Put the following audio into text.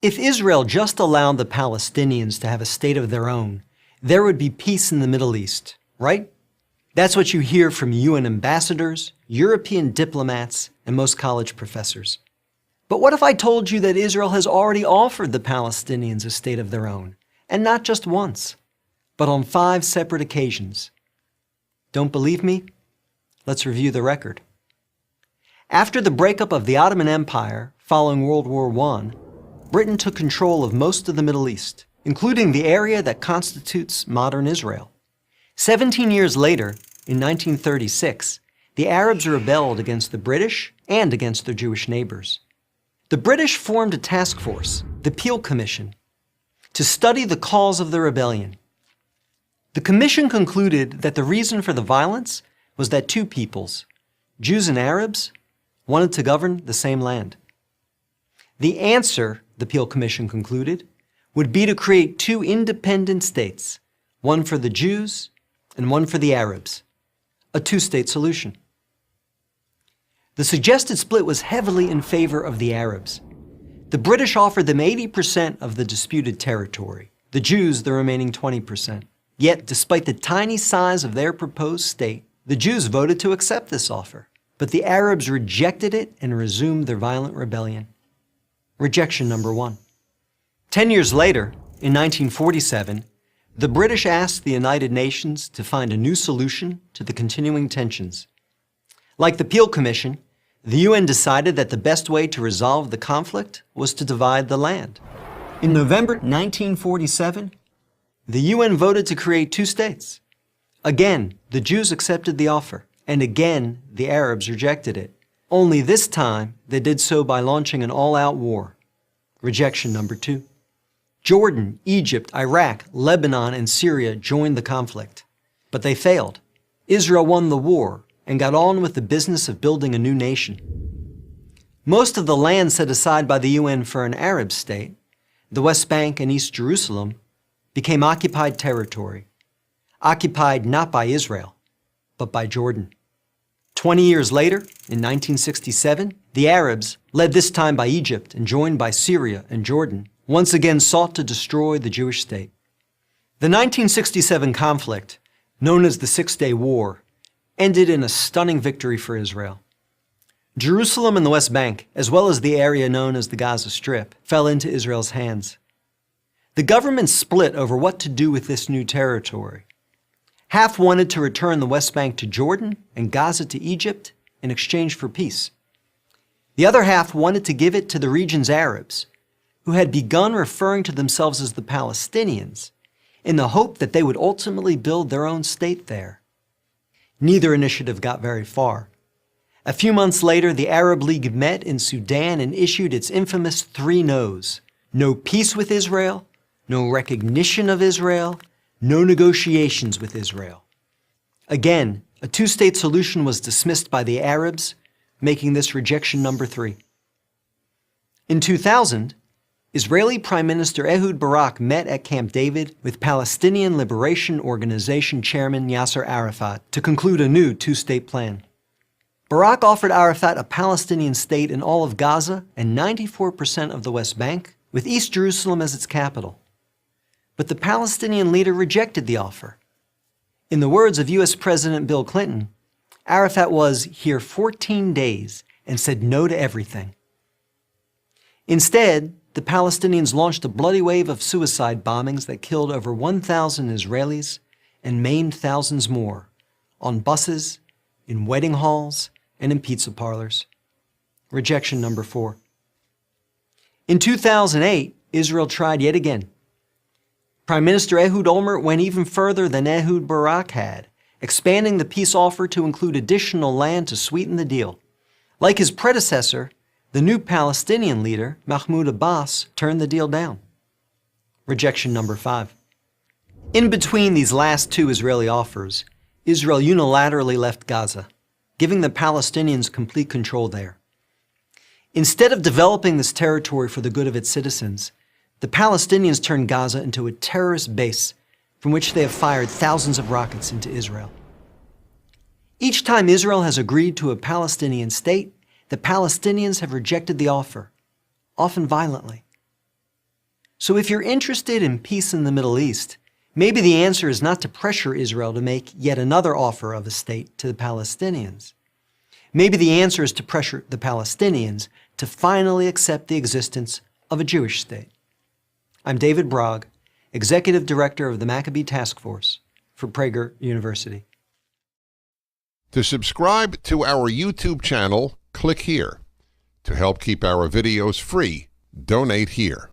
If Israel just allowed the Palestinians to have a state of their own, there would be peace in the Middle East, right? That's what you hear from UN ambassadors, European diplomats, and most college professors. But what if I told you that Israel has already offered the Palestinians a state of their own, and not just once, but on 5 separate occasions? Don't believe me? Let's review the record. After the breakup of the Ottoman Empire following World War I, Britain took control of most of the Middle East, including the area that constitutes modern Israel. 17 years later, in 1936, the Arabs rebelled against the British and against their Jewish neighbors. The British formed a task force, the Peel Commission, to study the cause of the rebellion. The commission concluded that the reason for the violence was that 2 peoples, Jews and Arabs, wanted to govern the same land. The answer, the Peel Commission concluded, would be to create 2 independent states, one for the Jews and one for the Arabs, a 2-state solution. The suggested split was heavily in favor of the Arabs. The British offered them 80% of the disputed territory, the Jews the remaining 20%. Yet, despite the tiny size of their proposed state, the Jews voted to accept this offer. But the Arabs rejected it and resumed their violent rebellion. Rejection number 1. 10 years later, in 1947, the British asked the United Nations to find a new solution to the continuing tensions. Like the Peel Commission, the UN decided that the best way to resolve the conflict was to divide the land. In November 1947, the UN voted to create 2 states. Again, the Jews accepted the offer, and again, the Arabs rejected it. Only this time, they did so by launching an all-out war. Rejection number 2. Jordan, Egypt, Iraq, Lebanon, and Syria joined the conflict. But they failed. Israel won the war and got on with the business of building a new nation. Most of the land set aside by the UN for an Arab state, the West Bank and East Jerusalem, became occupied territory. Occupied not by Israel, but by Jordan. 20 years later, in 1967, the Arabs, led this time by Egypt and joined by Syria and Jordan, once again sought to destroy the Jewish state. The 1967 conflict, known as the Six-Day War, ended in a stunning victory for Israel. Jerusalem and the West Bank, as well as the area known as the Gaza Strip, fell into Israel's hands. The government split over what to do with this new territory. Half wanted to return the West Bank to Jordan and Gaza to Egypt in exchange for peace. The other half wanted to give it to the region's Arabs, who had begun referring to themselves as the Palestinians, in the hope that they would ultimately build their own state there. Neither initiative got very far. A few months later, the Arab League met in Sudan and issued its infamous 3 no's. No peace with Israel, no recognition of Israel, no negotiations with Israel. Again, a 2-state solution was dismissed by the Arabs, making this rejection number 3. In 2000, Israeli Prime Minister Ehud Barak met at Camp David with Palestinian Liberation Organization Chairman Yasser Arafat to conclude a new 2-state plan. Barak offered Arafat a Palestinian state in all of Gaza and 94% of the West Bank, with East Jerusalem as its capital. But the Palestinian leader rejected the offer. In the words of U.S. President Bill Clinton, Arafat was here 14 days and said no to everything. Instead, the Palestinians launched a bloody wave of suicide bombings that killed over 1,000 Israelis and maimed thousands more, on buses, in wedding halls, and in pizza parlors. Rejection number 4. In 2008, Israel tried yet again. Prime Minister Ehud Olmert went even further than Ehud Barak had, expanding the peace offer to include additional land to sweeten the deal. Like his predecessor, the new Palestinian leader, Mahmoud Abbas, turned the deal down. Rejection number 5. In between these last 2 Israeli offers, Israel unilaterally left Gaza, giving the Palestinians complete control there. Instead of developing this territory for the good of its citizens, the Palestinians turned Gaza into a terrorist base from which they have fired thousands of rockets into Israel. Each time Israel has agreed to a Palestinian state, the Palestinians have rejected the offer, often violently. So if you're interested in peace in the Middle East, maybe the answer is not to pressure Israel to make yet another offer of a state to the Palestinians. Maybe the answer is to pressure the Palestinians to finally accept the existence of a Jewish state. I'm David Brog, Executive Director of the Maccabee Task Force for Prager University. To subscribe to our YouTube channel, click here. To help keep our videos free, donate here.